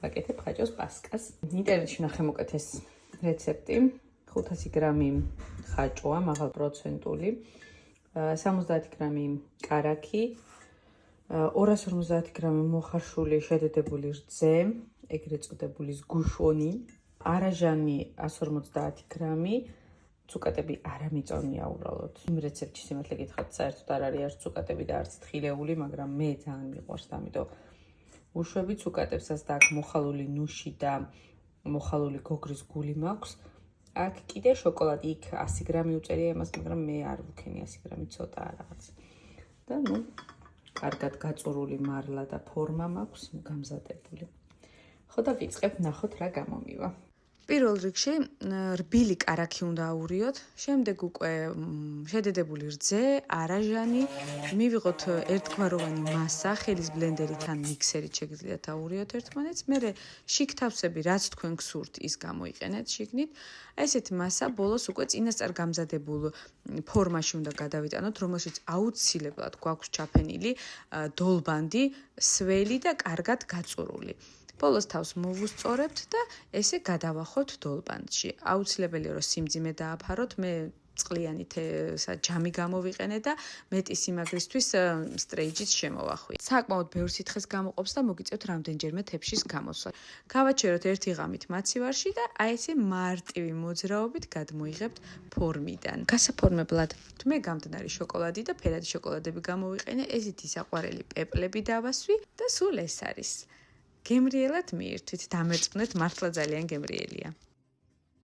ვაკეთებ ხაჭოს პასკას. ინტერნეტში ვნახე მოკეთეს რეცეპტი. 500 გრამი ხაჭოა, მაღალპროცენტული, 70 გრამი კარაქი, 250 გრამი მოხარშული შედედებული რძე, ეგრეთ წოდებული ზგუშონი, არაჟანი 150 გრამი, ცუკატები არ ამიწონია უბრალოდ. იმ რეცეპტში სიმართლე გითხრათ, საერთოდ არ არის არც ცუკატები და არც თხილეული, მაგრამ მე ძალიან მიყვარს, ამიტომ უშვები ცუკატებსაც და აქ მოხალული ნუში და მოხალული გოგრის გული მაქვს. აქ კიდე შოკოლადი, იქ 100 გრამი უწერია იმას, მაგრამ მე არ ვქენი 100 გრამი, ცოტაა რაღაც. და კარგად გაწურული მარლა და ფორმა მაქვს გამზადებული. ხო და ვიწყებ, ნახოთ რა გამომივა. პირველ რიგში რბილი კარაქი უნდა აურიოთ, შემდეგ უკვე შედედებული რძე, არაჟანი, მივიღოთ ერთგვაროვანი მასა, ხელის ბლენდერით ან მიქსერით შეგიძლიათ აურიოთ ერთმანეთს, მერე შიგ თავსები, რაც თქვენ გსურთ, ის გამოიყენეთ შიგნით. ესეთი მასა ბოლოს უკვე წინასწარ გამზადებულ ფორმაში უნდა გადავიტანოთ, რომელშიც აუცილებლად გვაქვს ჩაფენილი დოლბანდი, სველი და კარგად გაწურული. ბოლოს თავს მოვუსწორებთ და ესე გადავახოთ დოლბანდში. აუცილებელია რომ სიმძიმე დააფაროთ, მე წყლიანი ჯამი გამოვიყენე და მეტი სიმაგრისთვის სტრეიჯით შემოვახვი. საკმაოდ ბევრ სითხეს გამოყოფს და მოგიწევთ რამდენჯერმე თეფშის გამოსვლა. გავაჩეროთ ერთი ღამით მაცივარში და აი ესე მარტივი მოძრაობით გადმოიღებთ ფორმიდან. გასაფორმებლად მე გამდნარი შოკოლადი და ფერადი შოკოლადები გამოვიყენე, eziti საყვარელი პეპლები დავასვი და სულ ეს არის. გემრიელად მიირთვით, დამერწმუნეთ, მართლა ძალიან გემრიელია.